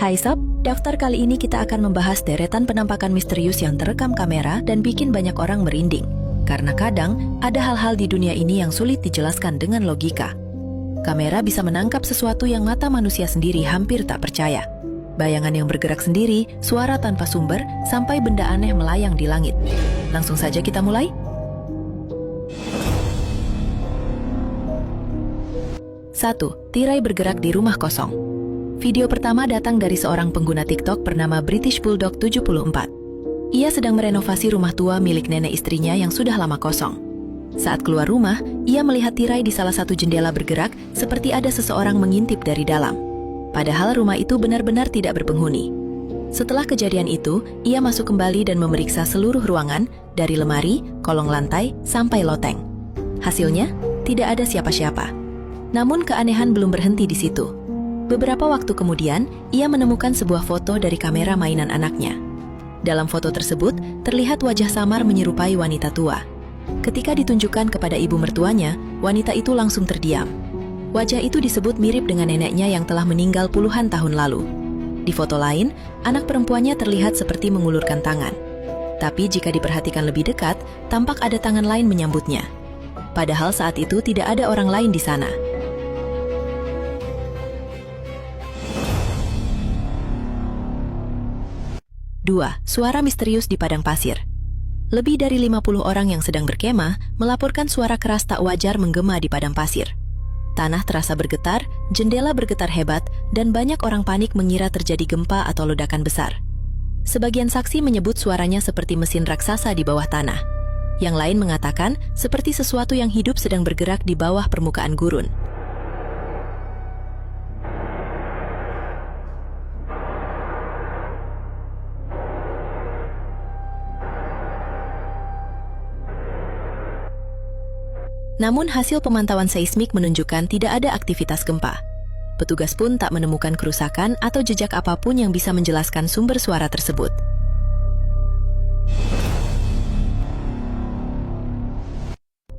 Hai Sob, daftar kali ini kita akan membahas deretan penampakan misterius yang terekam kamera dan bikin banyak orang merinding. Karena kadang, ada hal-hal di dunia ini yang sulit dijelaskan dengan logika. Kamera bisa menangkap sesuatu yang mata manusia sendiri hampir tak percaya. Bayangan yang bergerak sendiri, suara tanpa sumber, sampai benda aneh melayang di langit. Langsung saja kita mulai. 1. Tirai bergerak di rumah kosong. Video pertama datang dari seorang pengguna TikTok bernama British Bulldog 74. Ia sedang merenovasi rumah tua milik nenek istrinya yang sudah lama kosong. Saat keluar rumah, ia melihat tirai di salah satu jendela bergerak seperti ada seseorang mengintip dari dalam. Padahal rumah itu benar-benar tidak berpenghuni. Setelah kejadian itu, ia masuk kembali dan memeriksa seluruh ruangan, dari lemari, kolong lantai, sampai loteng. Hasilnya, tidak ada siapa-siapa. Namun keanehan belum berhenti di situ. Beberapa waktu kemudian, ia menemukan sebuah foto dari kamera mainan anaknya. Dalam foto tersebut, terlihat wajah samar menyerupai wanita tua. Ketika ditunjukkan kepada ibu mertuanya, wanita itu langsung terdiam. Wajah itu disebut mirip dengan neneknya yang telah meninggal puluhan tahun lalu. Di foto lain, anak perempuannya terlihat seperti mengulurkan tangan. Tapi jika diperhatikan lebih dekat, tampak ada tangan lain menyambutnya. Padahal saat itu tidak ada orang lain di sana. 2. Suara misterius di padang pasir. Lebih dari 50 orang yang sedang berkemah melaporkan suara keras tak wajar menggema di padang pasir. Tanah terasa bergetar, jendela bergetar hebat, dan banyak orang panik mengira terjadi gempa atau ledakan besar. Sebagian saksi menyebut suaranya seperti mesin raksasa di bawah tanah. Yang lain mengatakan seperti sesuatu yang hidup sedang bergerak di bawah permukaan gurun. Namun hasil pemantauan seismik menunjukkan tidak ada aktivitas gempa. Petugas pun tak menemukan kerusakan atau jejak apapun yang bisa menjelaskan sumber suara tersebut.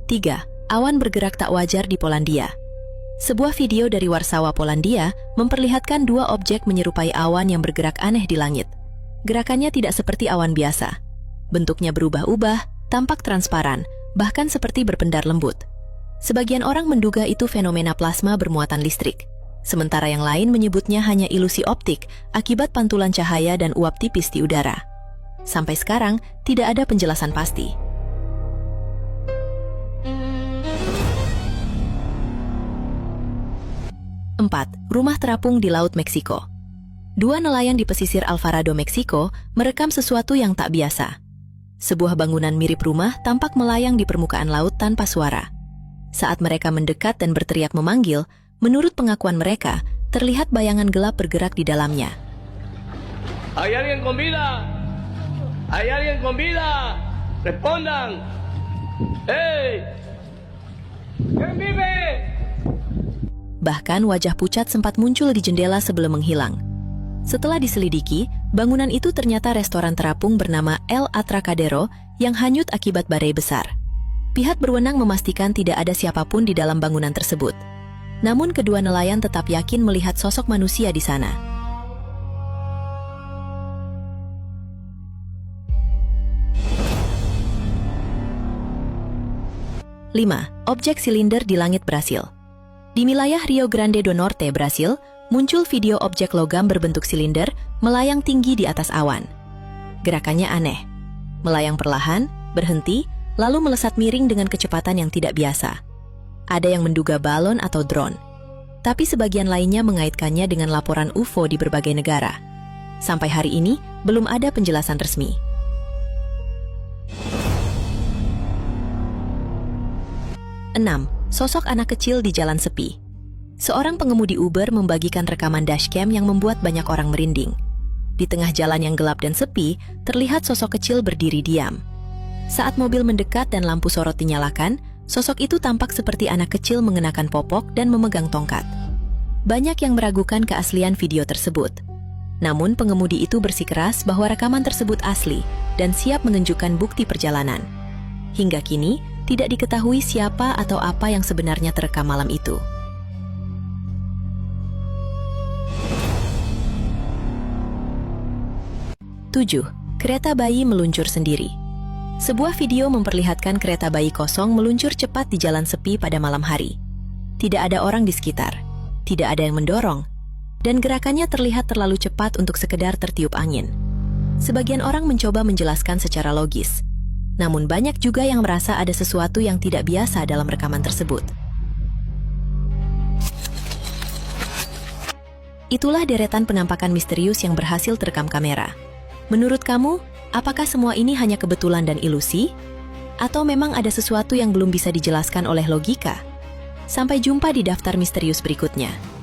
3. Awan bergerak tak wajar di Polandia. Sebuah video dari Warsawa, Polandia, memperlihatkan dua objek menyerupai awan yang bergerak aneh di langit. Gerakannya tidak seperti awan biasa. Bentuknya berubah-ubah, tampak transparan, bahkan seperti berpendar lembut. Sebagian orang menduga itu fenomena plasma bermuatan listrik, sementara yang lain menyebutnya hanya ilusi optik akibat pantulan cahaya dan uap tipis di udara. Sampai sekarang, tidak ada penjelasan pasti. 4. Rumah terapung di Laut Meksiko. Dua nelayan di pesisir Alvarado, Meksiko, merekam sesuatu yang tak biasa. Sebuah bangunan mirip rumah tampak melayang di permukaan laut tanpa suara. Saat mereka mendekat dan berteriak memanggil, menurut pengakuan mereka, terlihat bayangan gelap bergerak di dalamnya. ¿Hay alguien con vida? ¿Hay alguien con vida? Respondan. ¡Hey! ¿Quién vive? Bahkan wajah pucat sempat muncul di jendela sebelum menghilang. Setelah diselidiki, bangunan itu ternyata restoran terapung bernama El Atracadero yang hanyut akibat badai besar. Pihak berwenang memastikan tidak ada siapapun di dalam bangunan tersebut. Namun kedua nelayan tetap yakin melihat sosok manusia di sana. 5. Objek silinder di langit Brasil. Di wilayah Rio Grande do Norte, Brasil, muncul video objek logam berbentuk silinder melayang tinggi di atas awan. Gerakannya aneh, melayang perlahan, berhenti, lalu melesat miring dengan kecepatan yang tidak biasa. Ada yang menduga balon atau drone, tapi sebagian lainnya mengaitkannya dengan laporan UFO di berbagai negara. Sampai hari ini, belum ada penjelasan resmi. 6. Sosok anak kecil di jalan sepi. Seorang pengemudi Uber membagikan rekaman dashcam yang membuat banyak orang merinding. Di tengah jalan yang gelap dan sepi, terlihat sosok kecil berdiri diam. Saat mobil mendekat dan lampu sorot dinyalakan, sosok itu tampak seperti anak kecil mengenakan popok dan memegang tongkat. Banyak yang meragukan keaslian video tersebut. Namun pengemudi itu bersikeras bahwa rekaman tersebut asli dan siap menunjukkan bukti perjalanan. Hingga kini, tidak diketahui siapa atau apa yang sebenarnya terekam malam itu. 7. Kereta bayi meluncur sendiri. Sebuah video memperlihatkan kereta bayi kosong meluncur cepat di jalan sepi pada malam hari. Tidak ada orang di sekitar, tidak ada yang mendorong, dan gerakannya terlihat terlalu cepat untuk sekedar tertiup angin. Sebagian orang mencoba menjelaskan secara logis, namun banyak juga yang merasa ada sesuatu yang tidak biasa dalam rekaman tersebut. Itulah deretan penampakan misterius yang berhasil terekam kamera. Menurut kamu, apakah semua ini hanya kebetulan dan ilusi? Atau memang ada sesuatu yang belum bisa dijelaskan oleh logika? Sampai jumpa di daftar misterius berikutnya.